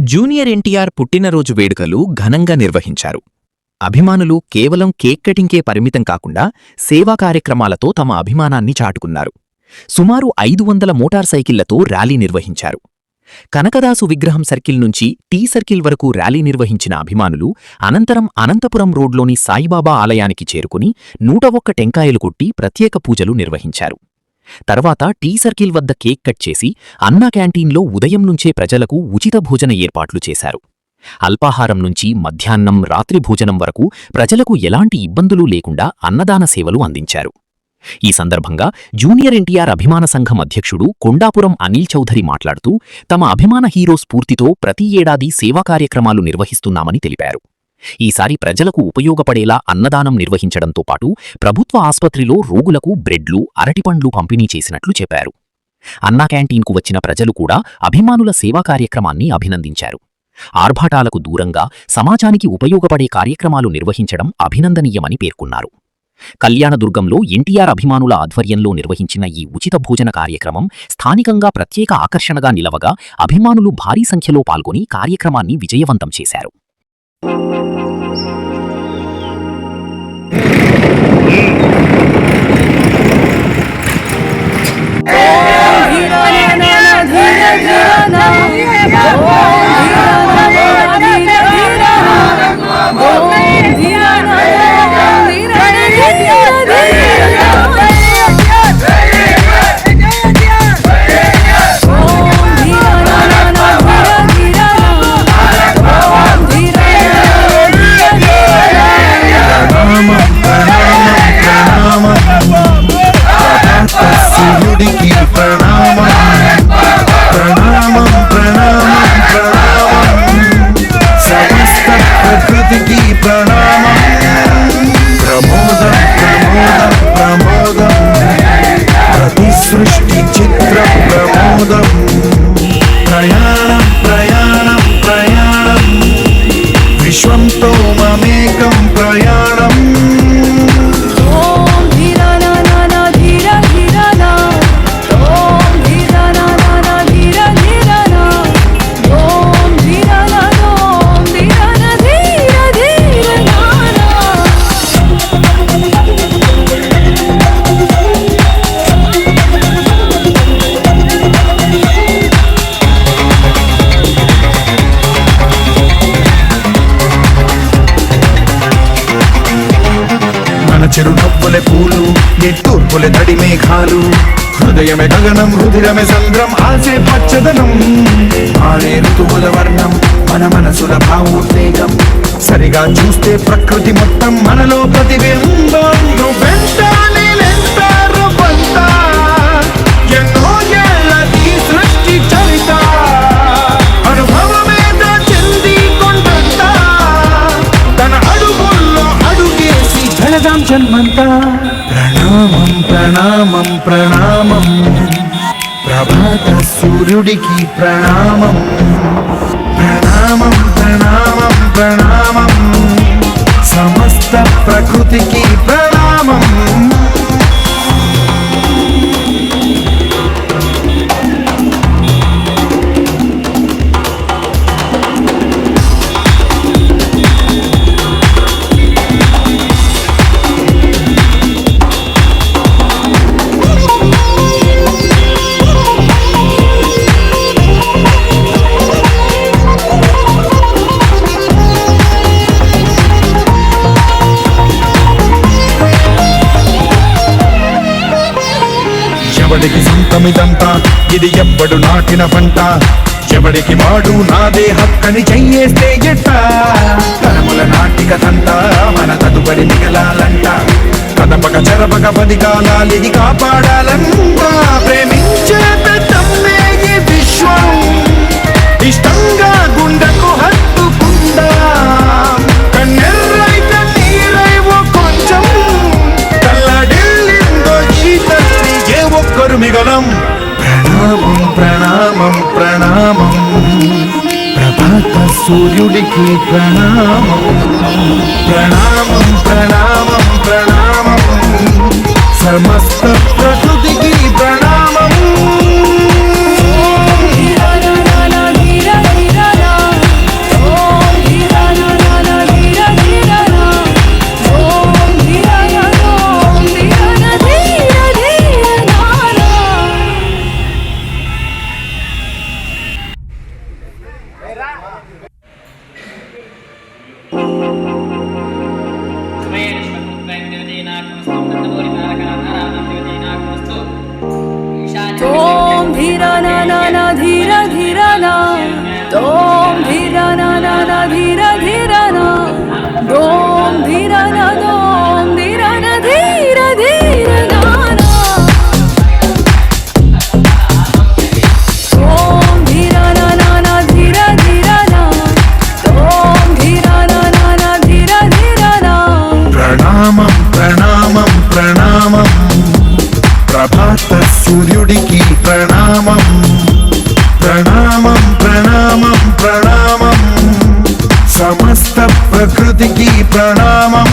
Junior NTR పుట్టినరోజు వేడుకలు ఘనంగా నిర్వహించారు. అభిమానులు కేవలం కేక్ కటింగ్కే పరిమితం కాకుండా సేవా కార్యక్రమాలతో తమ అభిమానాన్ని చాటుకున్నారు. సుమారు 500 మోటార్ సైకిళ్లతో ర్యాలీ నిర్వహించారు. కనకదాసు విగ్రహం సర్కిల్ నుంచి టీ సర్కిల్ వరకు ర్యాలీ నిర్వహించిన అభిమానులు అనంతరం అనంతపురం రోడ్లోని సాయిబాబా ఆలయానికి చేరుకుని 101 టెంకాయలు కొట్టి ప్రత్యేక పూజలు నిర్వహించారు. తర్వాత టీ సర్కిల్ వద్ద కేక్ కట్ చేసి అన్నా క్యాంటీన్లో ఉదయం నుంచే ప్రజలకు ఉచిత భోజన ఏర్పాట్లు చేశారు. అల్పాహారం నుంచి మధ్యాహ్నం, రాత్రి భోజనం వరకు ప్రజలకు ఎలాంటి ఇబ్బందులు లేకుండా అన్నదాన సేవలు అందించారు. ఈ సందర్భంగా జూనియర్ ఎన్టీఆర్ అభిమాన సంఘం అధ్యక్షుడు కొండాపురం అనిల్ చౌధరి మాట్లాడుతూ తమ అభిమాన హీరో స్ఫూర్తితో ప్రతి ఏడాది సేవా కార్యక్రమాలు నిర్వహిస్తున్నామని తెలిపారు. ఈసారి ప్రజలకు ఉపయోగపడేలా అన్నదానం నిర్వహించడంతో పాటు ప్రభుత్వ ఆస్పత్రిలో రోగులకు బ్రెడ్లు, అరటిపండ్లు పంపిణీ చేసినట్లు చెప్పారు. అన్నా క్యాంటీన్కు వచ్చిన ప్రజలు కూడా అభిమానుల సేవా కార్యక్రమాన్ని అభినందించారు. ఆర్భాటాలకు దూరంగా సమాజానికి ఉపయోగపడే కార్యక్రమాలు నిర్వహించడం అభినందనీయమని పేర్కొన్నారు. కళ్యాణదుర్గంలో ఎన్టీఆర్ అభిమానుల ఆధ్వర్యంలో నిర్వహించిన ఈ ఉచిత భోజన కార్యక్రమం స్థానికంగా ప్రత్యేక ఆకర్షణగా నిలవగా అభిమానులు భారీ సంఖ్యలో పాల్గొని కార్యక్రమాన్ని విజయవంతం చేశారు. సృష్టి చిత్ర ప్రమోదం ప్రయాణం ప్రయాణం ప్రయాణం విశ్వంతో మమేకం ప్రయాణం చిరునవ్వులే పూలు, నిట్టూర్పులే తడి మేఘాలు, హృదయమే గగనం, రుధిరమే సంద్రం, ఆసే పచ్చదనం, మారే ఋతువుల వర్ణం, మన మనసుల భావోద్వేగం, సరిగా చూస్తే ప్రకృతి మొత్తం మనలో ప్రతిబింబం. నువ్వెంత నేనెంత రూపంత, ఎన్నో ఏళ్ళది సృష్టి చరిత, అనుభవమేద చెంది కొండంత, తన అడుగుల్లో అడుగేసి జనదాం జన్మంతా. ప్రణామం ప్రణామం ప్రణామం ప్రభాత సూర్యుడికి ప్రణామం. ప్రణామం ప్రణామం ప్రణామం సమస్త ప్రకృతికి ప్రణామం. ఎవడికి సొంతమిదంతా, ఇది ఎవ్వడు నాటిన పంట, ఎవడికి వాడు నాదే హక్కని చెయ్యేస్తే ఎట్ట, తరముల నాటిక తంట మన తదుపరి మిగలాలంట, కదపక చెరపక 10 కాలాలిది కాపాడాలంట. ప్రేమించే పెద్దమ్మే ఈ విశ్వం, ఇష్టంగా గుండెకు హత్తుకుందా, కన్నెర్రైక నీరై ఓ కొంచెం కల్లడిల్లిందో ఈ తల్లి ఏ ఒక్కరు మిగలం. ప్రణామం ప్రణామం ప్రణామం ప్రభాత సూర్యుడికి ప్రణామం. ప్రణామం ప్రణామం ప్రణామం సమస్త ప్రకృతికి ప్రణామం. तोम धीरा ना ना ना धीरा धीरा ना तोम धीरा ना ना ना धीरा धीरा ना दोम धीरा ना दोम धीरा ना धीरा धीरा ना ना तोम धीरा ना ना ना धीरा धीरा ना तोम धीरा ना ना ना धीरा धीरा ना ప్రణామం ప్రణామం ప్రణామం ప్రభాత సూర్యుడికి ప్రణామం ప్రణామం ప్రణామం ప్రణామం సమస్త ప్రకృతికి ప్రణామం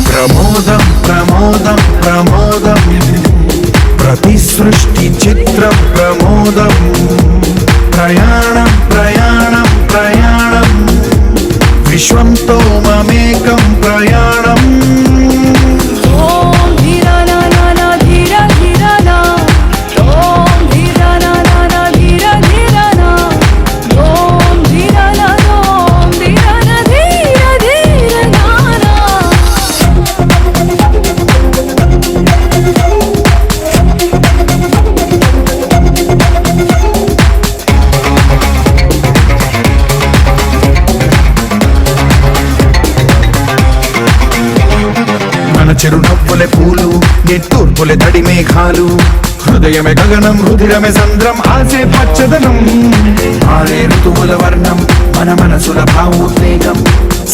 ప్రమోదం ప్రమోదం ప్రమోదం ప్రతి సృష్టి చిత్రం ప్రమోదం ప్రయాణం ప్రయాణం ప్రయాణం విశ్వంతో మమేకం ప్రయాణం ఓం ధీరా నా నా నా ధీరా ధీరా నా ఓం ధీరా నా నా నా ధీరా ధీరా నా ఓం ధీరా నా ఓం ధీరా నా ధీరా ధీరా నా నా మన చిరునవ్వులే పూలు నిట్టూర్పులే తడి మేఘాలు హృదయమే గగనం రుధిరమే సంద్రం ఆసే పచ్చదనం ఆరే ఋతువుల వర్ణం మన మనసుల భావోద్వేగం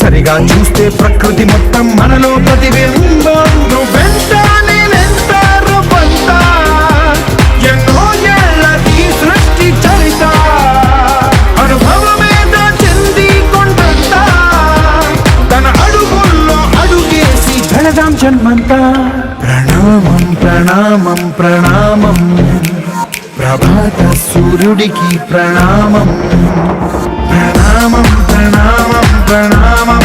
సరిగా చూస్తే ప్రకృతి మొత్తం మనలో ప్రతిబింబం నువ్వెంత నేనెంత రవ్వంత ఎన్నో ఏళ్ళది సృష్టి చరిత అనుభవమేద చెంది కొండంత తన అడుగుల్లో అడుగేసి ధనదాం జన్మంతా ప్రణామం ప్రణామం ప్రణామం ప్రభాత సూర్యుడికి ప్రణామం ప్రణామం ప్రణామం ప్రణామం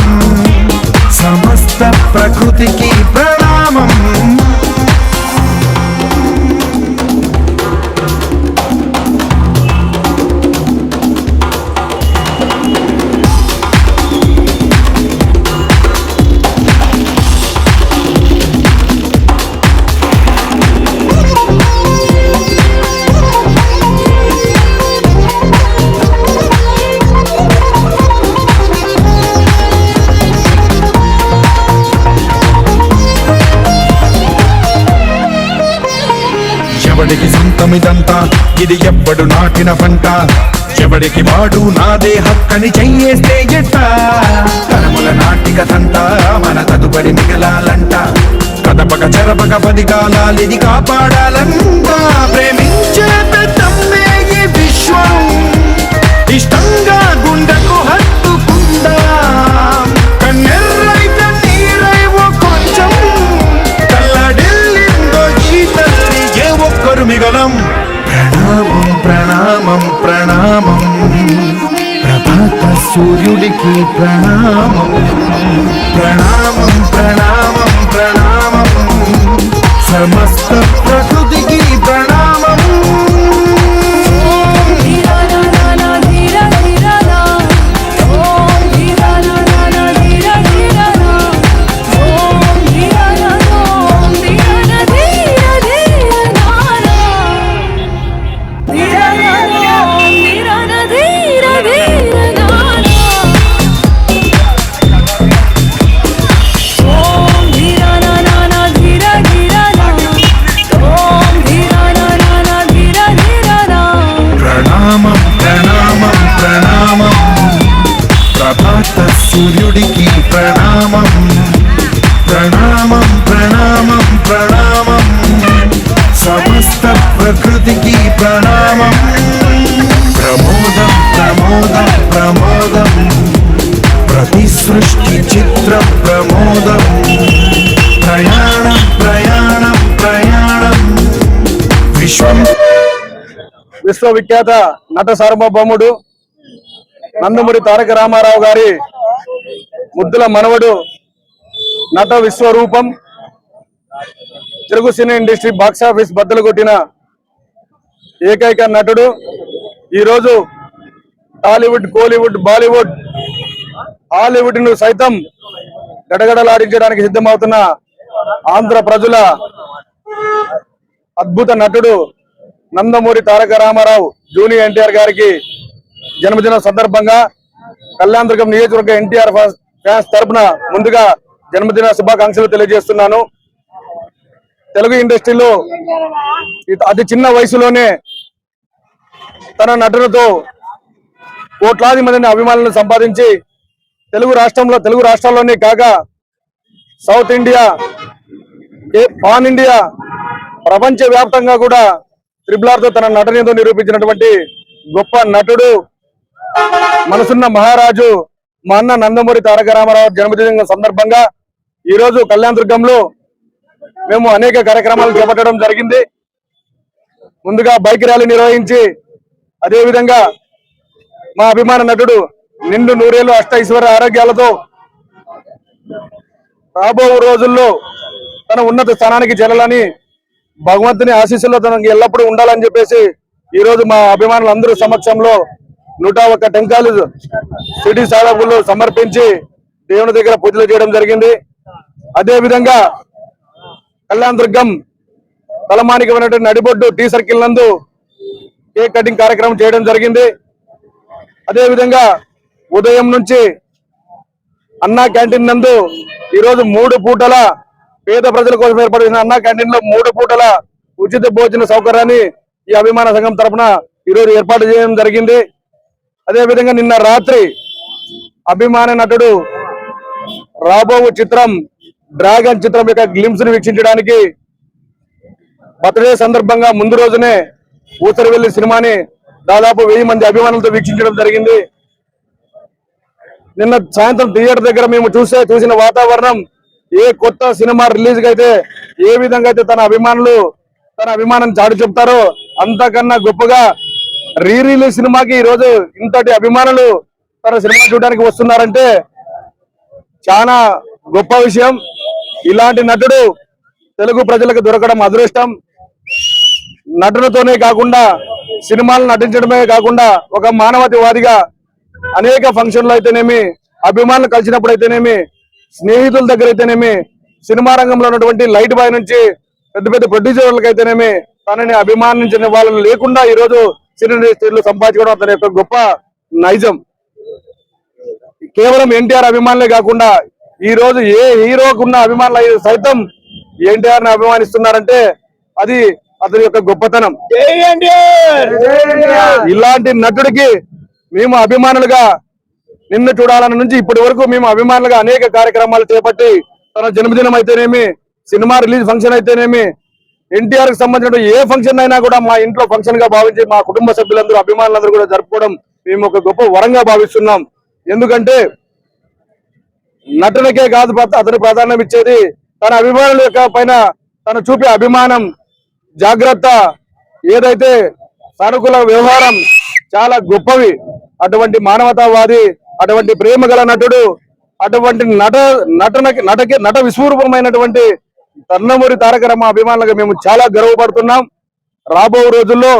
సమస్త ప్రకృతికి ప్రణామం ఎవడికి సొంతమిదంతా ఇది ఎవ్వడు నాటిన పంట ఎవడికి వాడు నాదే హక్కని చెయ్యేస్తే ఎట్ట తరముల నాటిక తంట మన తదుపరి మిగలాలంట కదపక చెరపక 10 కాలాలిది కాపాడాలంట ప్రేమించే పెద్దమ్మే ఈ విశ్వం ఇష్టంగా గుండెకు హత్తుకుందా కన్నెర్రైత నీరై ఓ కొంచెం కల్లడిల్లిందో ఈ తల్లి ఏ ఒక్కరు మిగలం ప్రణామం ప్రణామం ప్రణామం ప్రభాత సూర్యుడికి ప్రణామం ప్రణామం ప్రణామం ప్రణామం సమస్త ప్రకృతికి ప్రణామం ఓం ధీరా నా నా నా ధీరా ధీరా నా ఓం ధీరా నా నా నా ధీరా ధీరా నా ఓం ధీరా నా ఓం ధీరా నా ధీరా ధీరా నా నా ధీరా నా ఓం ధీరా నా ధీరా ధీరా నా నా ఓం ధీరా నా నా నా ధీరా ధీరా నా ఓం ధీరా నా నా నా ధీరా ధీరా నా ప్రణామం ప్రణామం ప్రణామం ప్రభాత సూర్యుడికి ప్రణామం ప్రణామం ప్రణామం ప్రణామం సమస్త ప్రకృతికి ప్రణామం ప్రమోదం ప్రమోదం ప్రమోదం ప్రతి సృష్టి చిత్రం ప్రమోదం ప్రయాణం ప్రయాణం ప్రయాణం విశ్వం విశ్వవిఖ్యాత నట సార్వభౌముడు నందమూరి తారక రామారావు గారి ముద్దుల మనవడు నట విశ్వరూపం తెలుగు సినీ ఇండస్ట్రీ బాక్సాఫీస్ బద్దలు కొట్టిన ఏకైక నటుడు ఈరోజు టాలీవుడ్, కోలీవుడ్, బాలీవుడ్, హాలీవుడ్ ను సైతం గడగడలాడించడానికి సిద్ధమవుతున్న ఆంధ్ర ప్రజల అద్భుత నటుడు నందమూరి తారక రామారావు జూనియర్ ఎన్టీఆర్ గారికి జన్మదిన సందర్భంగా కళ్యాణదుర్గం నియోజకవర్గ ఎన్టీఆర్ ఫ్యాన్స్ తరపున ముందుగా జన్మదిన శుభాకాంక్షలు తెలియజేస్తున్నాను. తెలుగు ఇండస్ట్రీలో అతి చిన్న వయసులోనే తన నటనతో కోట్లాది మందిని అభిమానులను సంపాదించి తెలుగు రాష్ట్రాల్లోనే కాక సౌత్ ఇండియా, పాన్ ఇండియా, ప్రపంచ వ్యాప్తంగా కూడా RRR తో తన నటనతో నిరూపించినటువంటి గొప్ప నటుడు, మనసున్న మహారాజు మా అన్న నందమూరి తారక రామారావు జన్మదిన సందర్భంగా ఈరోజు కళ్యాణదుర్గంలో మేము అనేక కార్యక్రమాలు చేపట్టడం జరిగింది. ముందుగా బైక్ ర్యాలీ నిర్వహించి, అదేవిధంగా మా అభిమాన నటుడు నిండు నూరేళ్లు అష్టైశ్వర్య ఆరోగ్యాలతో రాబో రోజుల్లో తన ఉన్నత స్థానానికి చేరాలని భగవంతుని ఆశీస్సుల్లో తనకి ఎల్లప్పుడూ ఉండాలని చెప్పేసి ఈ రోజు మా అభిమానులందరూ సమక్షంలో 101 టెంకాయలు సిటీ సాధకులు సమర్పించి దేవుని దగ్గర పూజలు చేయడం జరిగింది. అదే విధంగా కళ్యాణదుర్గం తలమానికమైనటువంటి నడిబొడ్డు టీ సర్కిల్ నందు కేక్ కటింగ్ కార్యక్రమం చేయడం జరిగింది. అదే విధంగా ఉదయం నుంచి అన్నా క్యాంటీన్ నందు ఈరోజు 3 పూటల పేద ప్రజల కోసం ఏర్పడిన అన్నా క్యాంటీన్ లో 3 పూటల ఉచిత భోజన సౌకర్యాన్ని ఈ అభిమాన సంఘం తరఫున ఈరోజు ఏర్పాటు చేయడం జరిగింది. అదే విధంగా నిన్న రాత్రి అభిమాన నటుడు రాబో చిత్రం డ్రాగన్ చిత్రం యొక్క గ్లిమ్స్ ని వీక్షించడానికి బర్త్డే సందర్భంగా ముందు రోజునే ఊసరవెల్లి సినిమాని దాదాపు 1000 మంది అభిమానులతో వీక్షించడం జరిగింది. నిన్న సాయంత్రం థియేటర్ దగ్గర మేము చూసిన వాతావరణం, ఏ కొత్త సినిమా రిలీజ్ అయితే ఏ విధంగా అయితే తన అభిమానం చాటు చెప్తారో అంతకన్నా గొప్పగా రిలీజ్ సినిమాకి ఈ రోజు ఇంతటి అభిమానులు తన సినిమా చూడడానికి వస్తున్నారంటే చాలా గొప్ప విషయం. ఇలాంటి నటుడు తెలుగు ప్రజలకు దొరకడం అదృష్టం. నటనతోనే కాకుండా సినిమాలు నటించడమే కాకుండా ఒక మానవతావాదిగా అనేక ఫంక్షన్లు అయితేనేమి, అభిమానులు కలిసినప్పుడు అయితేనేమి, స్నేహితుల దగ్గర అయితేనేమి, సినిమా రంగంలో ఉన్నటువంటి లైట్ బాయ్ నుంచి పెద్ద పెద్ద ప్రొడ్యూసర్లకు అయితేనేమి తనని అభిమానించిన వాళ్ళు లేకుండా ఈ రోజు సినీ సంపాదించుకోవడం అతని యొక్క గొప్ప నైజం. కేవలం ఎన్టీఆర్ అభిమానులే కాకుండా ఈ రోజు ఏ హీరోకు ఉన్న అభిమానులు సైతం ఎన్టీఆర్ ని అభిమానిస్తున్నారంటే అది అతని యొక్క గొప్పతనం. ఇలాంటి నటుడికి మేము అభిమానులుగా నిన్ను చూడాలని నుంచి ఇప్పటి వరకు మేము అభిమానులుగా అనేక కార్యక్రమాలు చేపట్టి తన జన్మదినం అయితేనేమి, సినిమా రిలీజ్ ఫంక్షన్ అయితేనేమి, ఎన్టీఆర్ కి సంబంధించిన ఏ ఫంక్షన్ అయినా కూడా మా ఇంట్లో ఫంక్షన్ గా భావించి మా కుటుంబ సభ్యులందరూ అభిమానులందరూ కూడా జరుపుకోవడం మేము ఒక గొప్ప వరంగా భావిస్తున్నాం. ఎందుకంటే నటనకే కాదు అతను ప్రాధాన్యం ఇచ్చేది తన అభిమానుల యొక్క పైన తను చూపే అభిమానం, జాగ్రత్త, ఏదైతే సానుకూల వ్యవహారం చాలా గొప్పవి. అటువంటి మానవతావాది, అటువంటి ప్రేమ గల నటుడు, అటువంటి నట విశ్వరూపమైనటువంటి నందమూరి తారక రామ అభిమానులుగా మేము చాలా గర్వపడుతున్నాం. రాబో రోజుల్లో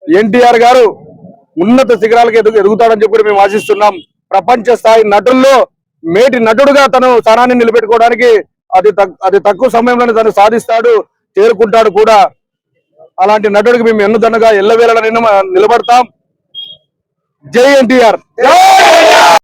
ఎన్టీఆర్ గారు ఉన్నత శిఖరాలకు ఎదుగుతాడని చెప్పి మేము ఆశిస్తున్నాం. ప్రపంచ స్థాయి నటుల్లో మేటి నటుడుగా తను స్థానాన్ని నిలబెట్టుకోవడానికి అతి తక్కువ సమయంలోనే తను సాధిస్తాడు, చేరుకుంటాడు కూడా. అలాంటి నటుడికి మేము ఎన్నుదన్నుగా ఎల్లవేళలా నిలబడతాం. జై ఎన్టీఆర్.